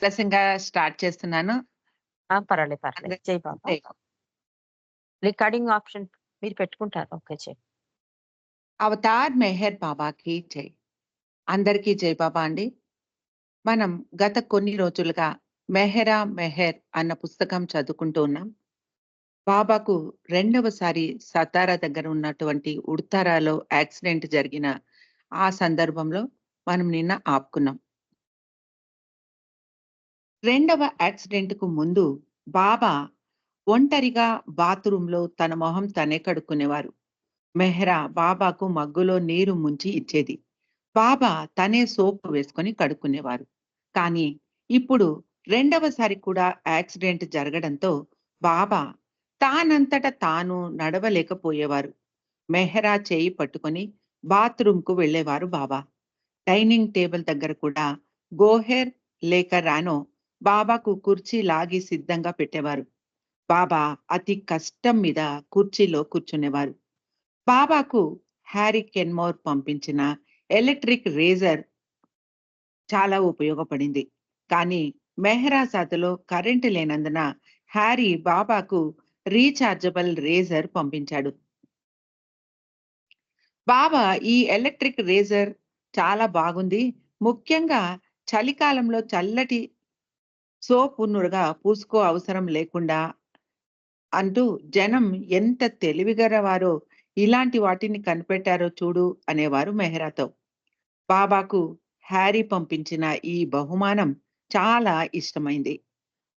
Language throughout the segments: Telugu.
ఆలస్యంగా స్టార్ట్ చేస్తున్నాను. పర్వాలేదు. పర్లేదు. అందరికి జై బాబా. జై బాబా. రికార్డింగ్ ఆప్షన్ మీరు పెట్టుకుంటారా? ఓకే. అవతార్ మెహర్ బాబాకి జై. అందరికీ జై బాబా అండి. మనం గత కొన్ని రోజులుగా 'మెహరా మెహర్' అన్న పుస్తకం చదువుకుంటూ ఉన్నాం. బాబాకు రెండవసారి సతారా దగ్గర ఉన్నటువంటి ఉడ్తారాలో యాక్సిడెంట్ జరిగిన ఆ సందర్భంలో మనం నిన్న ఆపుకున్నాం. రెండవ యాక్సిడెంట్‌కు ముందు బాబా ఒంటరిగా బాత్రూమ్‌లో తన మొహం తనే కడుక్కునేవారు. మెహ్రా బాబాకు మగ్గులో నీరు ముంచి ఇచ్చేది. బాబా తనే సోపు వేసుకొని కడుక్కునేవారు. కానీ ఇప్పుడు రెండవసారి కూడా యాక్సిడెంట్ జరగడంతో బాబా తానంతట తాను నడవలేకపోయేవారు. మెహ్రా చేయి పట్టుకొని బాత్రూమ్‌కు వెళ్ళేవారు బాబా. డైనింగ్ టేబుల్ దగ్గర కూడా గోహెర్ లేక రానో బాబాకు కుర్చీ లాగి సిద్ధంగా పెట్టేవారు. బాబా అతి కష్టం మీద కుర్చీలో కూర్చునేవారు. బాబాకు హ్యారీ కెన్మోర్ పంపించిన ఎలక్ట్రిక్ రేజర్ చాలా ఉపయోగపడింది. కానీ మెహ్రాసాద్‌లో కరెంటు లేనందున హ్యారీ బాబాకు రీచార్జబుల్ రేజర్ పంపించాడు. బాబా ఈ ఎలక్ట్రిక్ రేజర్ చాలా బాగుంది. ముఖ్యంగా చలికాలంలో చల్లటి సోపు నురగ పూసుకో అవసరం లేకుండా అంటూ జనం ఎంత తెలివిగలవారో ఇలాంటి వాటిని కనిపెట్టారో చూడు అనేవారు మెహ్రాతో. బాబాకు హ్యారీ పంపించిన ఈ బహుమానం చాలా ఇష్టమైంది.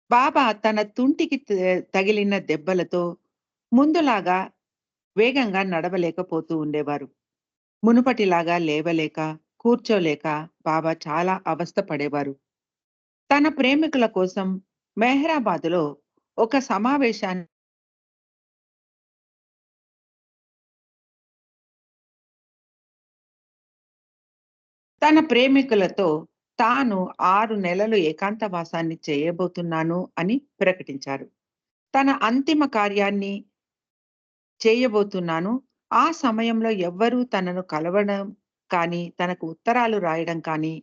బాబా తన తుంటికి తగిలిన దెబ్బలతో ముందులాగా వేగంగా నడవలేకపోతూ ఉండేవారు. మునుపటిలాగా లేవలేక, కూర్చోలేక బాబా చాలా అవస్థ పడేవారు. తన ప్రేమికుల కోసం మెహ్రాబాద్‌లో ఒక సమావేశాన్ని తన ప్రేమికులతో తాను 6 నెలలు ఏకాంతవాసాన్ని చేయబోతున్నాను అని ప్రకటించారు. తన అంతిమ కార్యాన్ని చేయబోతున్నాను. ఆ సమయంలో ఎవ్వరూ తనను కలవడం కానీ, తనకు ఉత్తరాలు రాయడం కానీ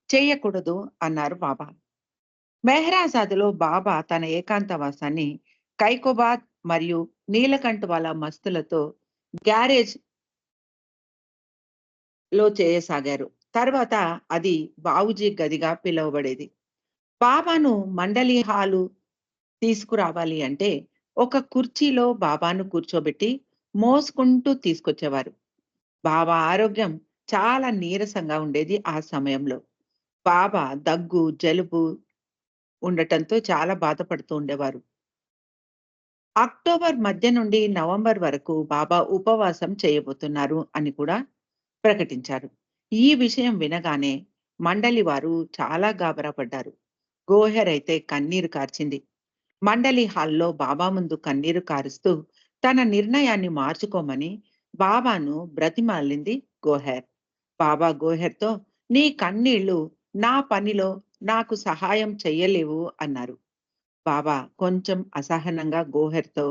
చేయకూడదు అన్నారు బాబా. మెహ్రాజాద్‌లో బాబా తన ఏకాంతవాసాన్ని కైకోబాద్ మరియు నీలకంఠ్ వాలా మస్తులతో గ్యారేజ్‌లో చేయసాగారు. తర్వాత అది బావూజీ గదిగా పిలువబడేది. బాబాను మండలి హాలు తీసుకురావాలి అంటే ఒక కుర్చీలో బాబాను కూర్చోబెట్టి మోసుకుంటూ తీసుకొచ్చేవారు. బాబా ఆరోగ్యం చాలా నీరసంగా ఉండేది ఆ సమయంలో. బాబా దగ్గు, జలుబు ఉండటంతో చాలా బాధపడుతూ ఉండేవారు. అక్టోబర్ మధ్య నుండి నవంబర్ వరకు బాబా ఉపవాసం చేయబోతున్నారు అని కూడా ప్రకటించారు. ఈ విషయం వినగానే మండలి వారు చాలా గాబరా పడ్డారు. గోహెర్ అయితే కన్నీరు కార్చింది. మండలి హాల్‌లో బాబా ముందు కన్నీరు కారుస్తూ తన నిర్ణయాన్ని మార్చుకోమని బాబాను బ్రతిమాలింది గోహెర్. బాబా గోహెర్‌తో "నీ కన్నీళ్లు నా పనిలో నాకు సహాయం చెయ్యలేవు" అన్నారు. బాబా కొంచెం అసహనంగా గోహెర్‌తో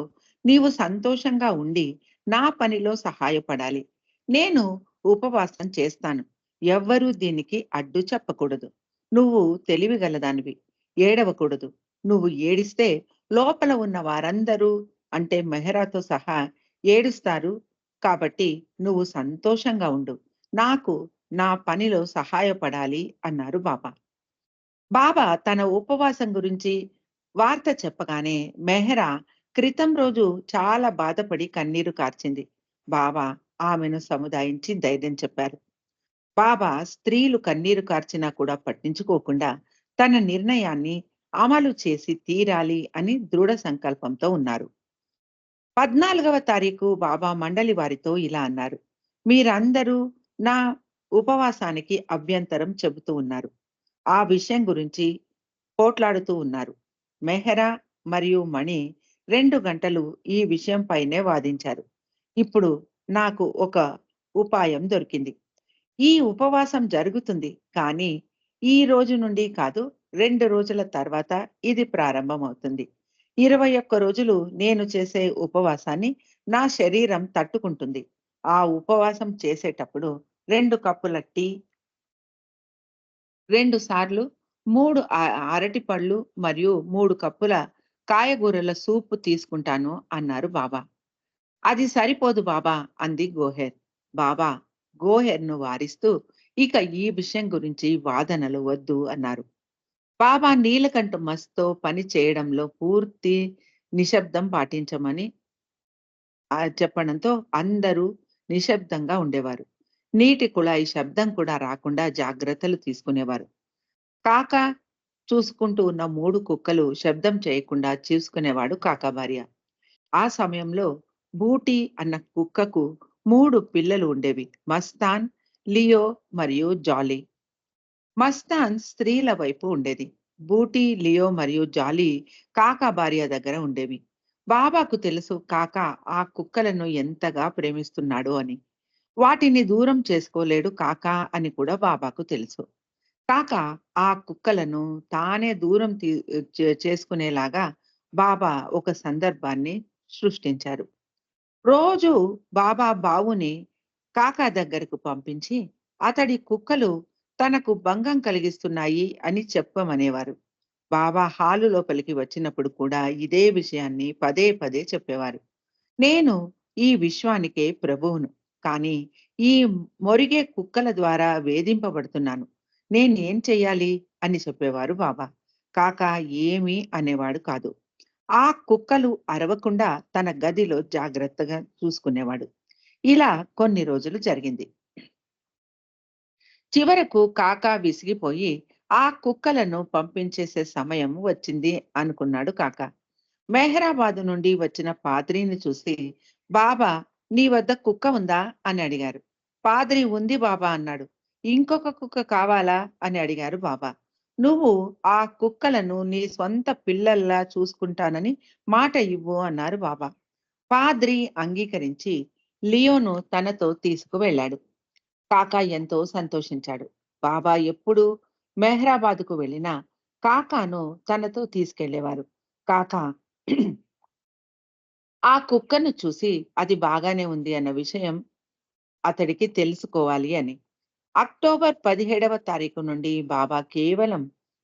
"నీవు సంతోషంగా ఉండి నా పనిలో సహాయపడాలి. నేను ఉపవాసం చేస్తాను. ఎవ్వరూ దీనికి అడ్డు చెప్పకూడదు. నువ్వు తెలివిగలదానివి. ఏడవకూడదు. నువ్వు ఏడిస్తే లోపల ఉన్న వారందరూ అంటే మెహరాతో సహా ఏడుస్తారు. కాబట్టి నువ్వు సంతోషంగా ఉండు. నాకు నా పనిలో సహాయపడాలి" అన్నారు బాబా. బాబా తన ఉపవాసం గురించి వార్త చెప్పగానే మెహ్రా క్రితం రోజు చాలా బాధపడి కన్నీరు కార్చింది. బాబా ఆమెను సముదాయించి ధైర్యం చెప్పారు. బాబా స్త్రీలు కన్నీరు కార్చినా కూడా పట్టించుకోకుండా తన నిర్ణయాన్ని అమలు చేసి తీరాలి అని దృఢ సంకల్పంతో ఉన్నారు. 14వ తారీఖు బాబా మండలి వారితో ఇలా అన్నారు. మీరందరూ నా ఉపవాసానికి అభ్యంతరం చెబుతూ ఉన్నారు. ఆ విషయం గురించి పోట్లాడుతూ ఉన్నారు. మెహ్రా మరియు మణి 2 గంటలు ఈ విషయం పైనే వాదించారు. ఇప్పుడు నాకు ఒక ఉపాయం దొరికింది. ఈ ఉపవాసం జరుగుతుంది. కానీ ఈ రోజు నుండి కాదు, 2 రోజుల తర్వాత ఇది ప్రారంభమవుతుంది. 21 రోజులు నేను చేసే ఉపవాసాన్ని నా శరీరం తట్టుకుంటుంది. ఆ ఉపవాసం చేసేటప్పుడు 2 కప్పుల టీ 2 సార్లు 3 అరటి పళ్ళు మరియు 3 కప్పుల కాయగూరల సూప్ తీసుకుంటాను అన్నారు బాబా. అది సరిపోదు బాబా అంది గోహెర్. బాబా గోహెర్‌ను వారిస్తూ ఇక ఈ విషయం గురించి వాదనలు వద్దు అన్నారు. బాబా నీలకంఠ్ మస్త్‌తో పని చేయడంలో పూర్తి నిశ్శబ్దం పాటించమని చెప్పడంతో అందరూ నిశ్శబ్దంగా ఉండేవారు. నీటి కుళాయి శబ్దం కూడా రాకుండా జాగ్రత్తలు తీసుకునేవారు. కాకా చూసుకుంటూ ఉన్న 3 కుక్కలు శబ్దం చేయకుండా చూసుకునేవాడు కాకా భార్య. ఆ సమయంలో బూటీ అన్న కుక్కకు 3 పిల్లలు ఉండేవి. మస్తాన్, లియో మరియు జాలీ. మస్తాన్ స్త్రీల వైపు ఉండేది. బూటీ, లియో మరియు జాలీ కాకా భార్య దగ్గర ఉండేవి. బాబాకు తెలుసు కాకా ఆ కుక్కలను ఎంతగా ప్రేమిస్తున్నాడో అని. వాటిని దూరం చేసుకోలేడు కాకా అని కూడా బాబాకు తెలుసు. కాకా ఆ కుక్కలను తానే దూరం చేసుకునేలాగా బాబా ఒక సందర్భాన్ని సృష్టించారు. రోజు బాబా బావుని కాకా దగ్గరకు పంపించి అతడి కుక్కలు తనకు భంగం కలిగిస్తున్నాయి అని చెప్పమనేవారు. బాబా హాలు లోపలికి వచ్చినప్పుడు కూడా ఇదే విషయాన్ని పదే పదే చెప్పేవారు. నేను ఈ విశ్వానికే ప్రభువును. కానీ ఈ మొరిగే కుక్కల ద్వారా వేధింపబడుతున్నాను. నేనేం చెయ్యాలి అని చెప్పేవారు బాబా. కాకా ఏమీ అనేవాడు కాదు. ఆ కుక్కలు అరవకుండా తన గదిలో జాగ్రత్తగా చూసుకునేవాడు. ఇలా కొన్ని రోజులు జరిగింది. చివరకు కాకా విసిగిపోయి ఆ కుక్కలను పంపించేసే సమయం వచ్చింది అనుకున్నాడు కాకా. మెహరాబాదు నుండి వచ్చిన పాద్రీని చూసి, బాబా నీ వద్ద కుక్క ఉందా అని అడిగారు. పాద్రి ఉంది బాబా అన్నాడు. ఇంకొక కుక్క కావాలా అని అడిగారు బాబా. నువ్వు ఆ కుక్కలను నీ స్వంత పిల్లల్లా చూసుకుంటానని మాట ఇవ్వు అన్నారు బాబా. పాద్రి అంగీకరించి లియోను తనతో తీసుకువెళ్ళాడు. కాకా ఎంతో సంతోషించాడు. బాబా ఎప్పుడు మెహ్రాబాద్‌కు వెళ్ళినా కాకాను తనతో తీసుకెళ్ళేవారు. కాకా ఆ కుక్కను చూసి అది బాగానే ఉంది అన్న విషయం అతడికి తెలుసుకోవాలి అని. అక్టోబర్ 17వ తారీఖు నుండి బాబా కేవలం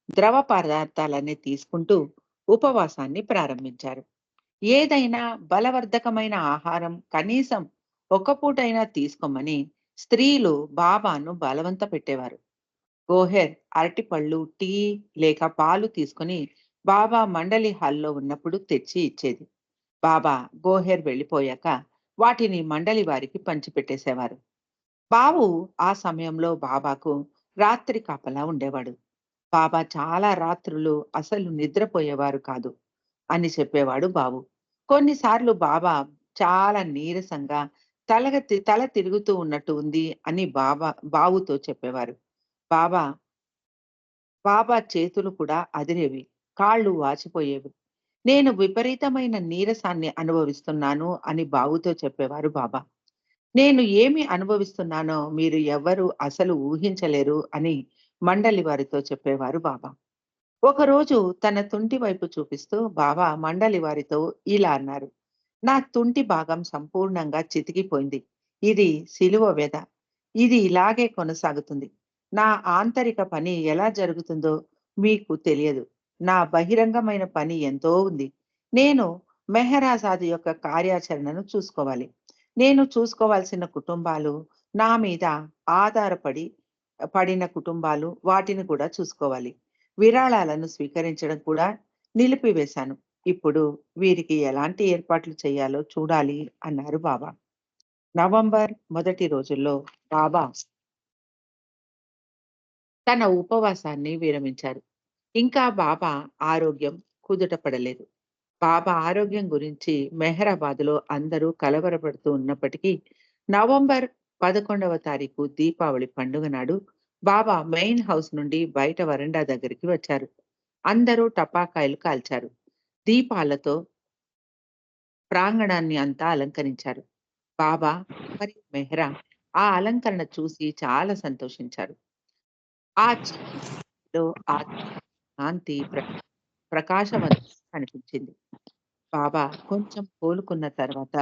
ద్రవ పదార్థాలనే తీసుకుంటూ ఉపవాసాన్ని ప్రారంభించారు. ఏదైనా బలవర్ధకమైన ఆహారం కనీసం ఒక పూటైనా తీసుకోమని స్త్రీలు బాబాను బలవంత పెట్టేవారు. గోహెర్ అరటిపళ్ళు, టీ లేక పాలు తీసుకొని బాబా మండలి హాల్‌లో ఉన్నప్పుడు తెచ్చి ఇచ్చేది. బాబా గోహెర్ వెళ్ళిపోయాక వాటిని మండలి వారికి పంచిపెట్టేసేవారు. బావు ఆ సమయంలో బాబాకు రాత్రి కాపలా ఉండేవాడు. బాబా చాలా రాత్రులు అసలు నిద్రపోయేవారు కాదు అని చెప్పేవాడు బావు. కొన్నిసార్లు బాబా చాలా నీరసంగా తల తిరుగుతూ ఉన్నట్టు ఉంది అని బావుతో చెప్పేవారు. బాబా బాబా చేతులు కూడా అదిరేవి. కాళ్ళు వాచిపోయేవి. నేను విపరీతమైన నీరసాన్ని అనుభవిస్తున్నాను అని బావుతో చెప్పేవారు బాబా. నేను ఏమి అనుభవిస్తున్నానో మీరు ఎవ్వరు అసలు ఊహించలేరు అని మండలి వారితో చెప్పేవారు బాబా. ఒకరోజు తన తుంటి వైపు చూపిస్తూ బాబా మండలి వారితో ఇలా అన్నారు. నా తుంటి భాగం సంపూర్ణంగా చితికిపోయింది. ఇది శిలువ వ్యధ. ఇది ఇలాగే కొనసాగుతుంది. నా ఆంతరిక పని ఎలా జరుగుతుందో మీకు తెలియదు. నా బహిరంగమైన పని ఎంతో ఉంది. నేను మెహరాజాద్ యొక్క కార్యాచరణను చూసుకోవాలి. నేను చూసుకోవాల్సిన కుటుంబాలు, నా మీద ఆధారపడి పడిన కుటుంబాలు వాటిని కూడా చూసుకోవాలి. విరాళాలను స్వీకరించడం కూడా నిలిపివేశాను. ఇప్పుడు వీరికి ఎలాంటి ఏర్పాట్లు చేయాలో చూడాలి అన్నారు బాబా. నవంబర్ మొదటి రోజుల్లో బాబా తన ఉపవాసాన్ని విరమించారు. ఇంకా బాబా ఆరోగ్యం కుదుట పడలేదు. బాబా ఆరోగ్యం గురించి మెహరాబాద్‌లో అందరూ కలవరపడుతూ ఉన్నప్పటికీ నవంబర్ 11వ తారీఖు దీపావళి పండుగ నాడు బాబా మెయిన్ హౌస్ నుండి బయట వరండా దగ్గరికి వచ్చారు. అందరూ టపాకాయలు కాల్చారు. దీపాలతో ప్రాంగణాన్ని అంతా అలంకరించారు. బాబా మరియు మెహ్రా ఆ అలంకరణ చూసి చాలా సంతోషించారు. ఆ చీకటిలో ఆ కాంతి ప్రకాశవంతంగా కనిపించింది. బాబా కొంచెం కోలుకున్న తర్వాత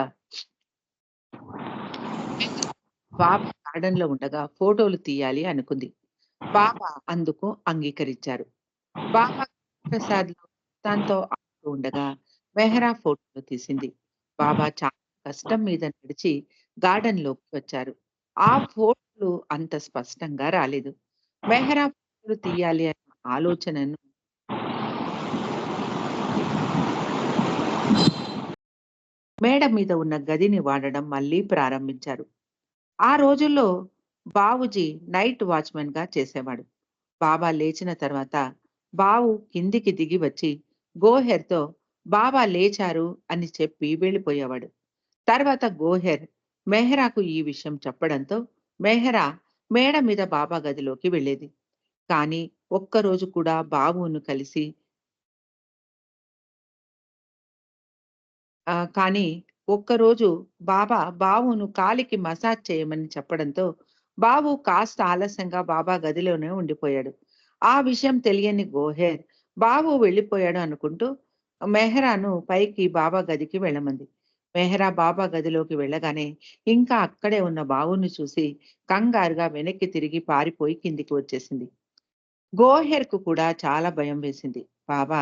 బాబా గార్డెన్‌లో ఉండగా ఫోటోలు తీయాలి అనుకుంది. బాబా అందుకు అంగీకరించారు. బాబా ప్రసాద్‌లో తనతో ఆడుతూ ఉండగా మెహ్రా ఫోటోలు తీసింది. బాబా చాలా కష్టం మీద నడిచి గార్డెన్‌లోకి వచ్చారు. ఆ ఫోటోలు అంత స్పష్టంగా రాలేదు. మెహ్రా ఫోటోలు తీయాలి అన్న ఆలోచనను మేడ మీద ఉన్న గదిని వాడడం మళ్ళీ ప్రారంభించారు. ఆ రోజుల్లో బావూజీ నైట్ వాచ్‌మెన్‌గా చేసేవాడు. బాబా లేచిన తర్వాత బావు కిందికి దిగి వచ్చి గోహెర్‌తో బాబా లేచారు అని చెప్పి వెళ్ళిపోయేవాడు. తర్వాత గోహెర్ మెహ్రాకు ఈ విషయం చెప్పడంతో మెహ్రా మేడ మీద బాబా గదిలోకి వెళ్ళేది. కానీ ఒక్కరోజు కూడా బాబును కలిసి కానీ ఒక్కరోజు బావును కాలికి మసాజ్ చేయమని చెప్పడంతో, బావు కాస్త ఆలస్యంగా బాబా గదిలోనే ఉండిపోయాడు. ఆ విషయం తెలియని గోహెర్ బావు వెళ్ళిపోయాడు అనుకుంటూ మెహ్రాను పైకి బాబా గదికి వెళ్ళమంది. మెహ్రా బాబా గదిలోకి వెళ్ళగానే ఇంకా అక్కడే ఉన్న బావుని చూసి కంగారుగా వెనక్కి తిరిగి పారిపోయి కిందికి వచ్చేసింది. గోహెర్‌కు కూడా చాలా భయం వేసింది. బాబా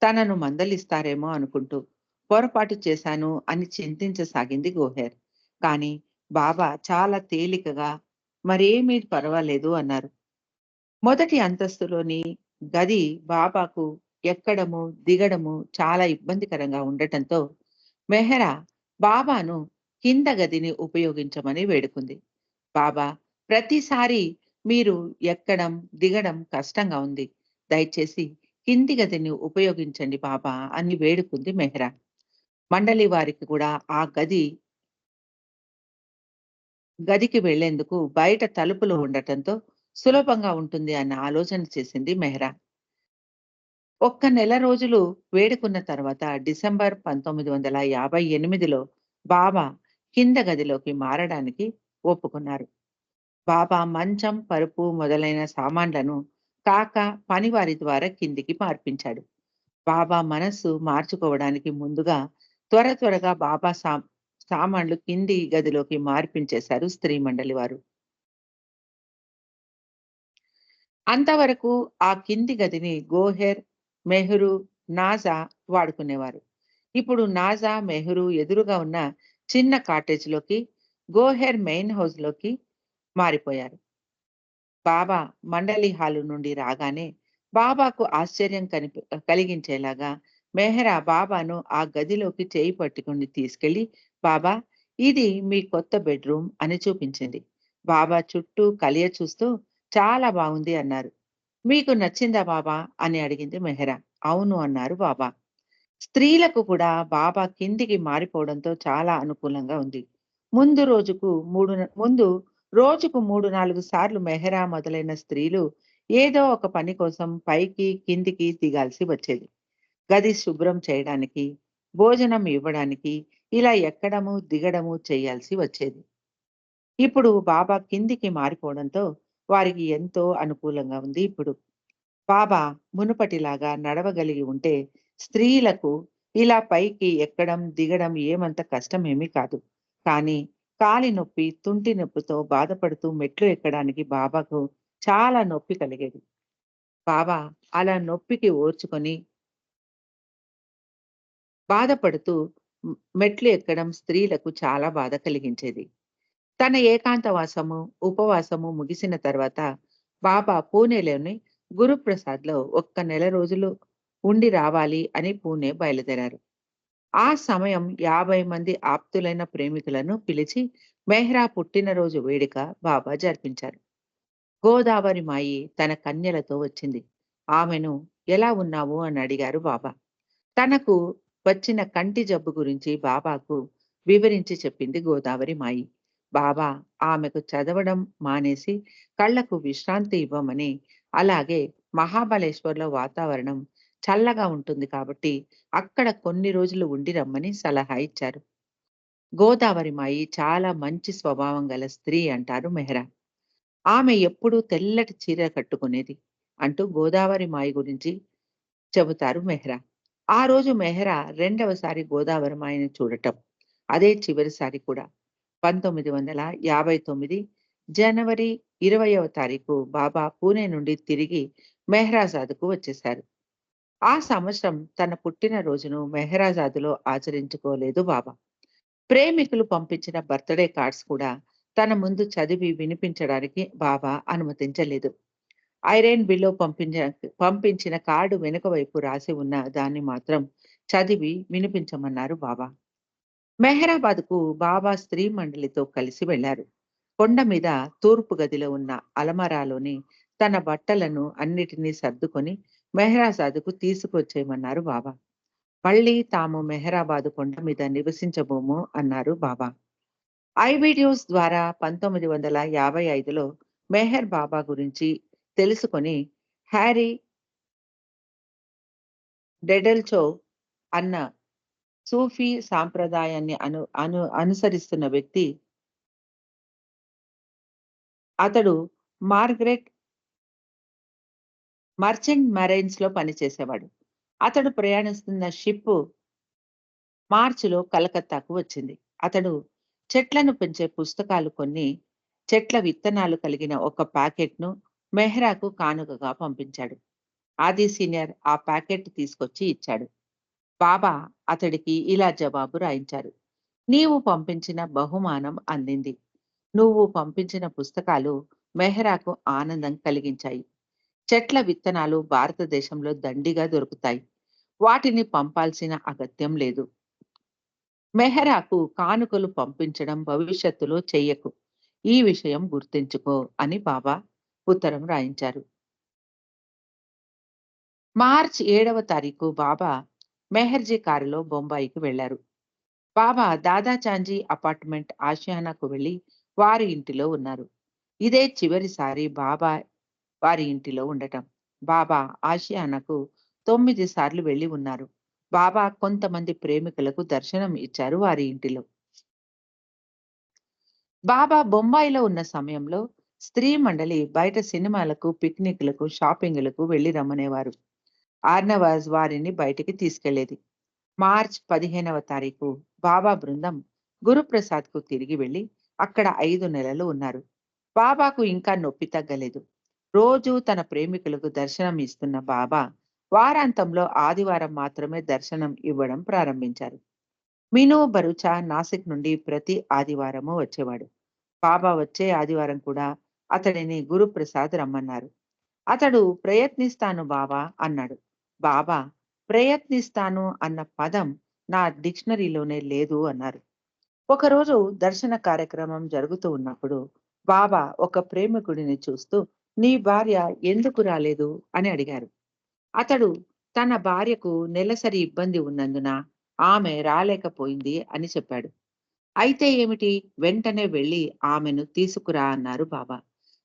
తనను మందలిస్తారేమో అనుకుంటూ, పొరపాటు చేశాను అని చింతించసాగింది గోహెర్. కానీ బాబా చాలా తేలికగా మరేమీ పర్వాలేదు అన్నారు. మొదటి అంతస్తులోని గది బాబాకు ఎక్కడము, దిగడము చాలా ఇబ్బందికరంగా ఉండటంతో మెహ్రా బాబాను కింద గదిని ఉపయోగించమని వేడుకుంది. బాబా ప్రతిసారి మీరు ఎక్కడం, దిగడం కష్టంగా ఉంది. దయచేసి కింది గదిని ఉపయోగించండి బాబా అని వేడుకుంది మెహ్రా. మండలి వారికి కూడా ఆ గదికి వెళ్లేందుకు బయట తలుపులు ఉండటంతో సులభంగా ఉంటుంది అన్న ఆలోచన చేసింది మెహ్రా. ఒక్క నెల రోజులు వేడుకున్న తర్వాత డిసెంబర్ 1958లో బాబా కింద గదిలోకి మారడానికి ఒప్పుకున్నారు. బాబా మంచం, పరుపు మొదలైన సామాన్లను కాక పనివారి ద్వారా కిందికి మార్పించాడు. బాబా మనస్సు మార్చుకోవడానికి ముందుగా త్వరగా బాబా సామాన్లు కింది గదిలోకి మార్పించేశారు స్త్రీ మండలి వారు. అంతవరకు ఆ కింది గదిని గోహెర్, మెహ్రూ, నాజా వాడుకునేవారు. ఇప్పుడు నాజా, మెహ్రూ ఎదురుగా ఉన్న చిన్న కాటేజ్‌లోకి, గోహెర్ మెయిన్ హౌస్‌లోకి మారిపోయారు. బాబా మండలి హాలు నుండి రాగానే బాబాకు ఆశ్చర్యం కలిగించేలాగా మెహ్రా బాబాను ఆ గదిలోకి చేయి పట్టుకొని తీసుకెళ్లి, బాబా ఇది మీ కొత్త బెడ్‌రూమ్ అని చూపించింది. బాబా చుట్టూ కలియ చూస్తూ చాలా బాగుంది అన్నారు. మీకు నచ్చిందా బాబా అని అడిగింది మెహ్రా. అవును అన్నారు బాబా. స్త్రీలకు కూడా బాబా కిందికి మారిపోవడంతో చాలా అనుకూలంగా ఉంది. ముందు రోజుకు ముందు రోజుకు 3, 4 సార్లు మెహ్రా మొదలైన స్త్రీలు ఏదో ఒక పని కోసం పైకి, కిందికి దిగాల్సి వచ్చేది. గది శుభ్రం చేయడానికి, భోజనం ఇవ్వడానికి ఇలా ఎక్కడము, దిగడము చేయాల్సి వచ్చేది. ఇప్పుడు బాబా కిందికి మారిపోవడంతో వారికి ఎంతో అనుకూలంగా ఉంది ఇప్పుడు. బాబా మునుపటిలాగా నడవగలిగి ఉంటే స్త్రీలకు ఇలా పైకి ఎక్కడం, దిగడం ఏమంత కష్టమేమీ కాదు. కానీ కాలి నొప్పి, తుంటి నొప్పితో బాధపడుతూ మెట్లు ఎక్కడానికి బాబాకు చాలా నొప్పి కలిగేది. బాబా అలా నొప్పికి ఓర్చుకొని బాధపడుతూ మెట్లు ఎక్కడం స్త్రీలకు చాలా బాధ కలిగించేది. తన ఏకాంతవాసము, ఉపవాసము ముగిసిన తర్వాత బాబా పూణేలోని గురుప్రసాద్‌లో ఒక్క నెల రోజులు ఉండి రావాలి అని పూణే బయలుదేరారు. ఆ సమయం 50 మంది ఆప్తులైన ప్రేమికులను పిలిచి మెహ్రా పుట్టినరోజు వేడుక బాబా జరిపించారు. గోదావరి మాయి తన కన్యలతో వచ్చింది. ఆమెను ఎలా ఉన్నావు అని అడిగారు బాబా. తనకు వచ్చిన కంటి జబ్బు గురించి బాబాకు వివరించి చెప్పింది గోదావరి మాయి. బాబా ఆమెకు చదవడం మానేసి కళ్ళకు విశ్రాంతి ఇవ్వమని, అలాగే మహాబలేశ్వర్‌లో వాతావరణం చల్లగా ఉంటుంది కాబట్టి అక్కడ కొన్ని రోజులు ఉండి రమ్మని సలహా ఇచ్చారు. గోదావరి మాయి చాలా మంచి స్వభావం గల స్త్రీ అంటారు మెహ్రా. ఆమె ఎప్పుడూ తెల్లటి చీర కట్టుకునేది అంటూ గోదావరి మాయి గురించి చెబుతారు మెహ్రా. ఆ రోజు మెహ్రా రెండవసారి గోదావరి మాయని చూడటం. అదే చివరిసారి కూడా. 1959 జనవరి 20వ తారీఖు బాబా పూణే నుండి తిరిగి మెహ్రాజాద్‌కు వచ్చేశారు. ఆ సంవత్సరం తన పుట్టినరోజును మెహ్రాజాద్‌లో ఆచరించుకోలేదు బాబా. ప్రేమికులు పంపించిన బర్త్‌డే కార్డ్స్ కూడా తన ముందు చదివి వినిపించడానికి బాబా అనుమతించలేదు. ఐరన్ బిల్లో పంపించిన కార్డు వెనుక వైపు రాసి ఉన్న దాన్ని మాత్రం చదివి వినిపించమన్నారు బాబా. మెహరాబాద్‌కు బాబా స్త్రీ మండలితో కలిసి వెళ్లారు. కొండ మీద తూర్పు గదిలో ఉన్న అలమరాలోని తన బట్టలను అన్నిటినీ సర్దుకొని మెహరాబాద్‌కు తీసుకొచ్చేయమన్నారు బాబా. మళ్ళీ తాము మెహరాబాదు కొండ మీద నివసించబోము అన్నారు బాబా. ఐ వీడియోస్ ద్వారా 1955లో మెహర్ బాబా గురించి తెలుసుకొని హ్యారీ డెడెల్చో అన్న సూఫీ సాంప్రదాయాన్ని అను అను అనుసరిస్తున్న వ్యక్తి. అతడు మార్గరెట్ మర్చెంట్ మెరైన్స్‌లో పనిచేసేవాడు. అతడు ప్రయాణిస్తున్న షిప్ మార్చిలో కలకత్తాకు వచ్చింది. అతడు చెట్లను పెంచే పుస్తకాలు కొన్ని చెట్ల విత్తనాలు కలిగిన ఒక ప్యాకెట్‌ను మెహ్రాకు కానుకగా పంపించాడు. ఆది సీనియర్ ఆ ప్యాకెట్ తీసుకొచ్చి ఇచ్చాడు. బాబా అతడికి ఇలా జవాబు రాయించారు. నీవు పంపించిన బహుమానం అందింది. నువ్వు పంపించిన పుస్తకాలు మెహ్రాకు ఆనందం కలిగించాయి. చెట్ల విత్తనాలు భారతదేశంలో దండిగా దొరుకుతాయి. వాటిని పంపాల్సిన అగత్యం లేదు. మెహరాకు కానుకలు పంపించడం భవిష్యత్తులో చెయ్యకు. ఈ విషయం గుర్తుంచుకో అని బాబా ఉత్తరం రాయించారు. మార్చ్ 7వ తారీఖు బాబా మెహర్జీ కారులో బొంబాయికి వెళ్లారు. బాబా దాదాచాంజీ అపార్ట్మెంట్ ఆషియానాకు వెళ్లి వారి ఇంటిలో ఉన్నారు. ఇదే చివరిసారి బాబా వారి ఇంటిలో ఉండటం. బాబా ఆషియానాకు 9 సార్లు వెళ్లి ఉన్నారు. బాబా కొంతమంది ప్రేమికులకు దర్శనం ఇచ్చారు వారి ఇంటిలో. బాబా బొంబాయిలో ఉన్న సమయంలో స్త్రీ మండలి బయట సినిమాలకు, పిక్నిక్‌లకు, షాపింగ్‌లకు వెళ్లి రమ్మనేవారు. ఆర్నవాజ్ వారిని బయటికి తీసుకెళ్లేది. మార్చ్ 15వ తారీఖు బాబా బృందం గురుప్రసాద్‌కు తిరిగి వెళ్లి అక్కడ 5 నెలలు ఉన్నారు. బాబాకు ఇంకా నొప్పి తగ్గలేదు. రోజూ తన ప్రేమికులకు దర్శనం ఇస్తున్న బాబా వారాంతంలో ఆదివారం మాత్రమే దర్శనం ఇవ్వడం ప్రారంభించారు. మీనూ బరూచా నాసిక్ నుండి ప్రతి ఆదివారము వచ్చేవాడు. బాబా వచ్చే ఆదివారం కూడా అతడిని గురుప్రసాద్ రమ్మన్నారు. అతడు ప్రయత్నిస్తాను బాబా అన్నాడు. బాబా ప్రయత్నిస్తాను అన్న పదం నా డిక్షనరీలోనే లేదు అన్నారు. ఒకరోజు దర్శన కార్యక్రమం జరుగుతూ ఉన్నప్పుడు బాబా ఒక ప్రేమికుడిని చూస్తూ నీ భార్య ఎందుకు రాలేదు అని అడిగారు. అతడు తన భార్యకు నెలసరి ఇబ్బంది ఉన్నందున ఆమె రాలేకపోయింది అని చెప్పాడు. అయితే ఏమిటి? వెంటనే వెళ్లి ఆమెను తీసుకురా అన్నారు బాబా.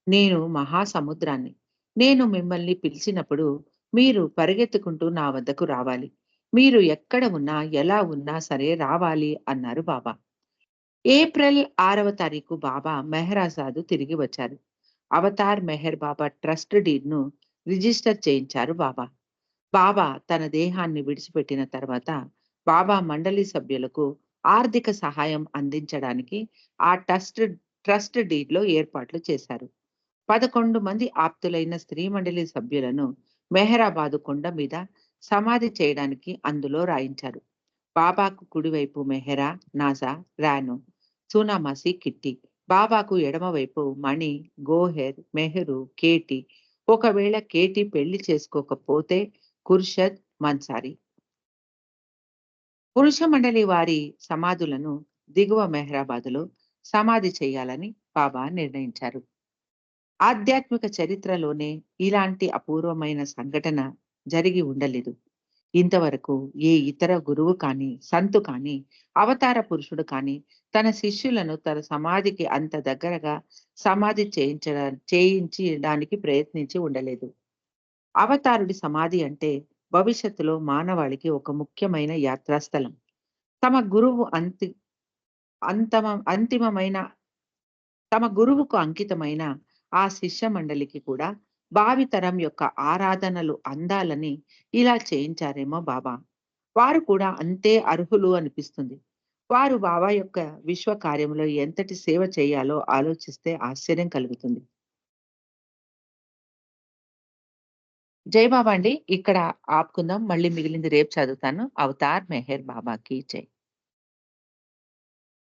నేను మహాసముద్రాన్ని. నేను మిమ్మల్ని పిలిచినప్పుడు మీరు పరిగెత్తుకుంటూ నా వద్దకు రావాలి. మీరు ఎక్కడ ఉన్నా, ఎలా ఉన్నా సరే రావాలి అన్నారు బాబా. ఏప్రిల్ 6వ తారీఖు బాబా మెహరాజాదు తిరిగి వచ్చారు. అవతార్ మెహర్ బాబా ట్రస్ట్ డీడ్‌ను రిజిస్టర్ చేయించారు బాబా. బాబా తన దేహాన్ని విడిచిపెట్టిన తర్వాత బాబా మండలి సభ్యులకు ఆర్థిక సహాయం అందించడానికి ఆ ట్రస్ట్ డీడ్‌లో ఏర్పాట్లు చేశారు. 11 మంది ఆప్తులైన స్త్రీ మండలి సభ్యులను మెహరాబాదు కొండ మీద సమాధి చేయడానికి అందులో రాయించారు. బాబాకు కుడివైపు మెహరా, నాజా, రాను, సూనామాసి, కిట్టి. బాబాకు ఎడమవైపు మణి, గోహెర్, మెహరు, కేటి. ఒకవేళ కేటి పెళ్లి చేసుకోకపోతే ఖుర్షద్, మన్సారి. పురుష మండలి వారి సమాధులను దిగువ మెహరాబాదులో సమాధి చేయాలని బాబా నిర్ణయించారు. ఆధ్యాత్మిక చరిత్రలోనే ఇలాంటి అపూర్వమైన సంఘటన జరిగి ఉండలేదు. ఇంతవరకు ఏ ఇతర గురువు కానీ, సంతు కానీ, అవతార పురుషుడు కానీ తన శిష్యులను తన సమాధికి అంత దగ్గరగా సమాధి చేయించడానికి ప్రయత్నించి ఉండలేదు. అవతారుడి సమాధి అంటే భవిష్యత్తులో మానవాళికి ఒక ముఖ్యమైన యాత్రాస్థలం. తమ గురువు అంతిమమైన తమ గురువుకు అంకితమైన ఆ శిష్య మండలికి కూడా భావితరం యొక్క ఆరాధనలు అందాలని ఇలా చేయించారేమో బాబా. వారు కూడా అంతే అర్హులు అనిపిస్తుంది. వారు బాబా యొక్క విశ్వ కార్యంలో ఎంతటి సేవ చేయాలో ఆలోచిస్తే ఆశ్చర్యం కలుగుతుంది. జై బాబా అండి. ఇక్కడ ఆపుకుందాం. మళ్ళీ మిగిలింది రేపు చదువుతాను. అవతార్ మెహర్ బాబాకి జై.